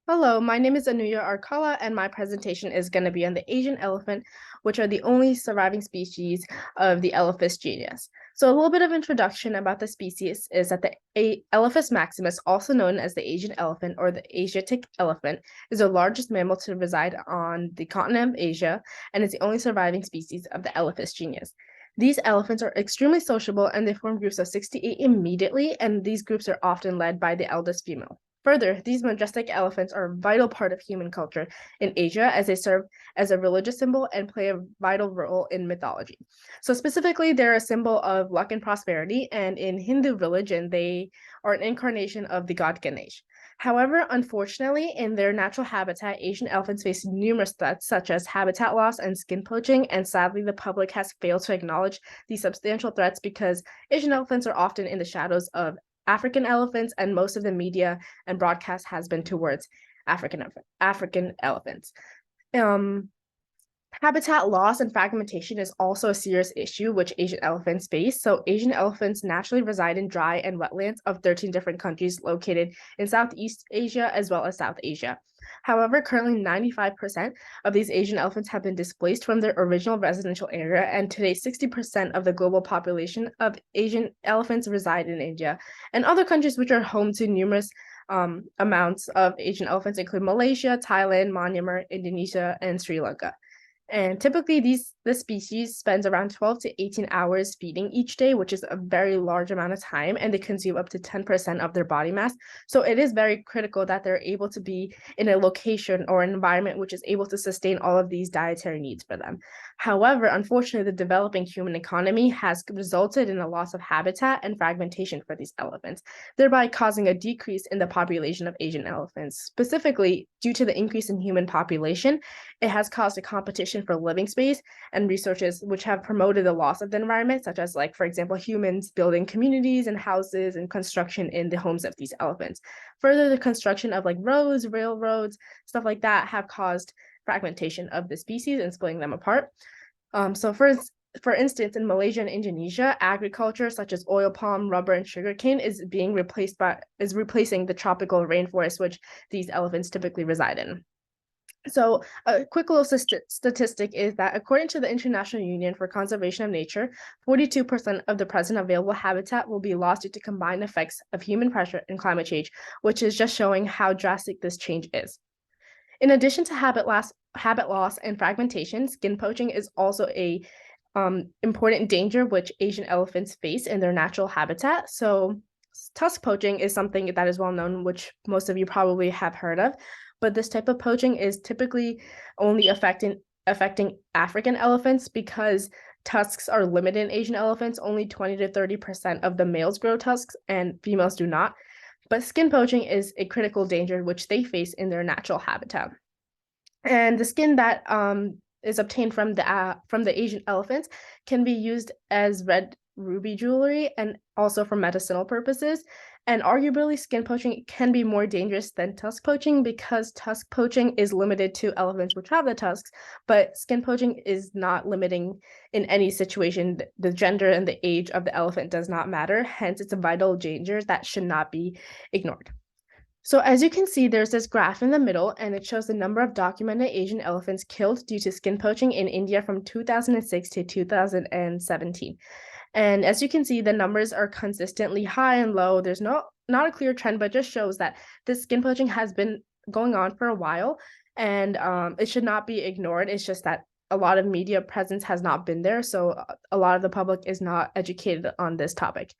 Hello, my name is Anoohya Arkala, and my presentation is going to be on the Asian elephant, which are the only surviving species of the Elephas genus. So a little bit of introduction about the species is that the Elephas maximus, also known as the Asian elephant or the Asiatic elephant, is the largest mammal to reside on the continent of Asia and is the only surviving species of the Elephas genus. These elephants are extremely sociable and they form groups of 68 immediately, and these groups are often led by the eldest female. Further, these majestic elephants are a vital part of human culture in Asia as they serve as a religious symbol and play a vital role in mythology. So, specifically, they're a symbol of luck and prosperity, and in Hindu religion, they are an incarnation of the god Ganesh. However, unfortunately, in their natural habitat, Asian elephants face numerous threats such as habitat loss and skin poaching, and sadly, the public has failed to acknowledge these substantial threats because Asian elephants are often in the shadows of African elephants, and most of the media and broadcast has been towards African elephants. Um, Habitat loss and fragmentation is also a serious issue which Asian elephants face. So, Asian elephants naturally reside in dry and wetlands of 13 different countries located in Southeast Asia as well as South Asia. However, currently 95% of these Asian elephants have been displaced from their original residential area, and today 60% of the global population of Asian elephants reside in India. And other countries which are home to numerous amounts of Asian elephants include Malaysia, Thailand, Myanmar, Indonesia, and Sri Lanka. And typically, this species spends around 12 to 18 hours feeding each day, which is a very large amount of time, and they consume up to 10% of their body mass. So it is very critical that they're able to be in a location or an environment which is able to sustain all of these dietary needs for them. However, unfortunately, the developing human economy has resulted in a loss of habitat and fragmentation for these elephants, thereby causing a decrease in the population of Asian elephants. Specifically, due to the increase in human population, it has caused a competition for living space and resources which have promoted the loss of the environment, such as, like, for example, humans building communities and houses and construction in the homes of these elephants. Further, the construction of like roads, railroads, stuff like that have caused fragmentation of the species and splitting them apart. So for instance, in Malaysia and Indonesia, agriculture such as oil palm, rubber, and sugarcane is replacing the tropical rainforest which these elephants typically reside in. So a quick little statistic is that according to the International Union for Conservation of Nature, 42% of the present available habitat will be lost due to combined effects of human pressure and climate change, which is just showing how drastic this change is. In addition to habit loss and fragmentation, skin poaching is also a important danger which Asian elephants face in their natural habitat. So tusk poaching is something that is well known, which most of you probably have heard of. But this type of poaching is typically only affecting African elephants because tusks are limited in Asian elephants. Only 20 to 30% of the males grow tusks and females do not. But skin poaching is a critical danger which they face in their natural habitat. And the skin that is obtained from the Asian elephants can be used as red ruby jewelry and also for medicinal purposes. And arguably, skin poaching can be more dangerous than tusk poaching because tusk poaching is limited to elephants which have the tusks, but skin poaching is not limiting in any situation. The gender and the age of the elephant does not matter. Hence, it's a vital danger that should not be ignored. So as you can see, there's this graph in the middle, and it shows the number of documented Asian elephants killed due to skin poaching in India from 2006 to 2017. And as you can see, the numbers are consistently high and low. There's not a clear trend, but just shows that this skin poaching has been going on for a while, and it should not be ignored. It's just that a lot of media presence has not been there, so a lot of the public is not educated on this topic.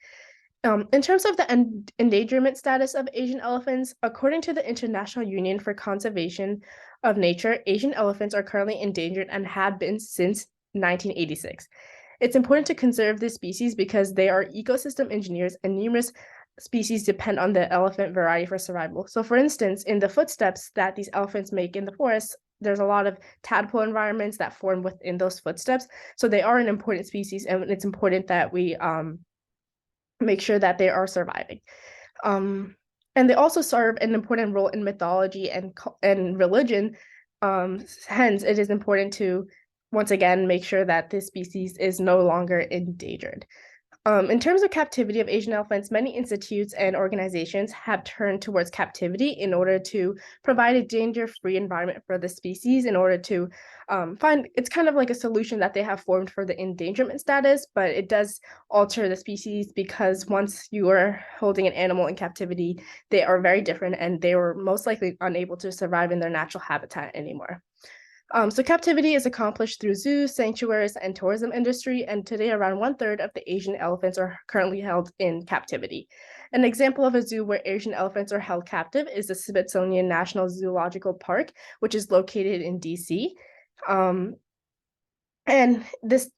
In terms of the endangerment status of Asian elephants, according to the International Union for Conservation of Nature, Asian elephants are currently endangered and have been since 1986. It's important to conserve this species because they are ecosystem engineers and numerous species depend on the elephant variety for survival. So, for instance, in the footsteps that these elephants make in the forest, there's a lot of tadpole environments that form within those footsteps. So they are an important species, and it's important that we make sure that they are surviving. And they also serve an important role in mythology and religion. Hence, it is important to once again make sure that this species is no longer endangered. In terms of captivity of Asian elephants, many institutes and organizations have turned towards captivity in order to provide a danger-free environment for the species, in order to find, it's kind of like a solution that they have formed for the endangerment status, but it does alter the species because once you are holding an animal in captivity, they are very different and they were most likely unable to survive in their natural habitat anymore. So captivity is accomplished through zoos, sanctuaries, and tourism industry, and today around 1/3 of the Asian elephants are currently held in captivity. An example of a zoo where Asian elephants are held captive is the Smithsonian National Zoological Park, which is located in DC. And this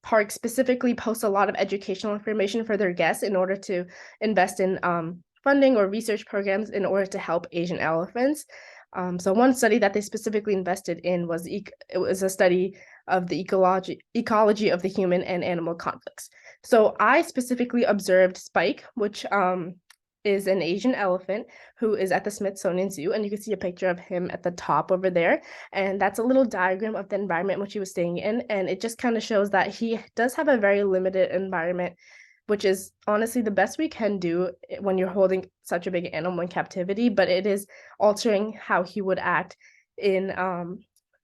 park specifically posts a lot of educational information for their guests in order to invest in funding or research programs in order to help Asian elephants. So one study that they specifically invested in was it was a study of the ecology of the human and animal conflicts. So I specifically observed Spike, which is an Asian elephant who is at the Smithsonian Zoo, and you can see a picture of him at the top over there. And that's a little diagram of the environment which he was staying in, and it just kind of shows that he does have a very limited environment, which is honestly the best we can do when you're holding such a big animal in captivity, but it is altering how he would act in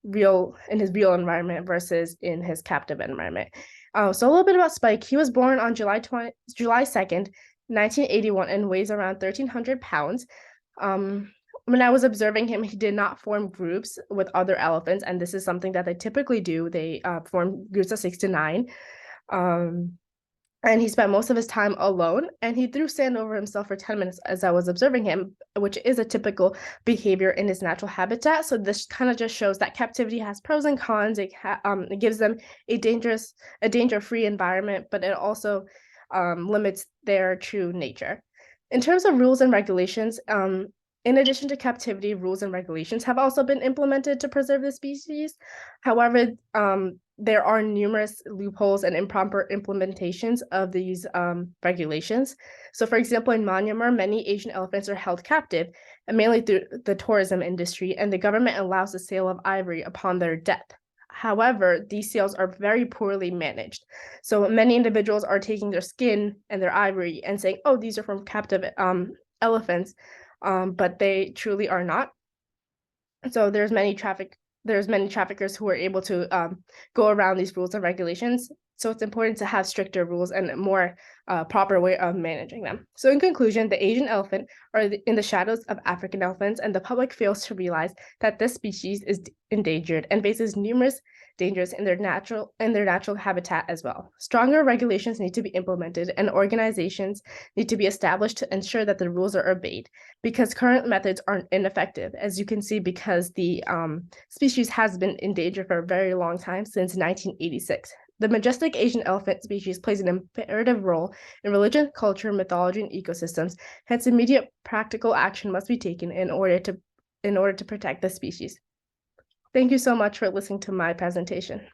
his real environment versus in his captive environment. So a little bit about Spike. He was born on July 2nd, 1981, and weighs around 1,300 pounds. When I was observing him, he did not form groups with other elephants, and this is something that they typically do. They form groups of 6 to 9. And he spent most of his time alone, and he threw sand over himself for 10 minutes as I was observing him, which is a typical behavior in his natural habitat. So this kind of just shows that captivity has pros and cons. It gives them a danger-free environment, but it also limits their true nature. In terms of rules and regulations, in addition to captivity, rules and regulations have also been implemented to preserve the species. However, there are numerous loopholes and improper implementations of these regulations. So for example, in Myanmar, many Asian elephants are held captive, and mainly through the tourism industry, and the government allows the sale of ivory upon their death. However, these sales are very poorly managed. So many individuals are taking their skin and their ivory and saying, oh, these are from captive elephants, but they truly are not. So there's many traffickers who are able to go around these rules and regulations. So it's important to have stricter rules and a more proper way of managing them. So in conclusion, the Asian elephant are in the shadows of African elephants, and the public fails to realize that this species is endangered and faces numerous dangers in their natural habitat as well. Stronger regulations need to be implemented, and organizations need to be established to ensure that the rules are obeyed, because current methods are ineffective, as you can see, because the species has been endangered for a very long time, since 1986. The majestic Asian elephant species plays an imperative role in religion, culture, mythology, and ecosystems. Hence, immediate practical action must be taken in order to protect the species. Thank you so much for listening to my presentation.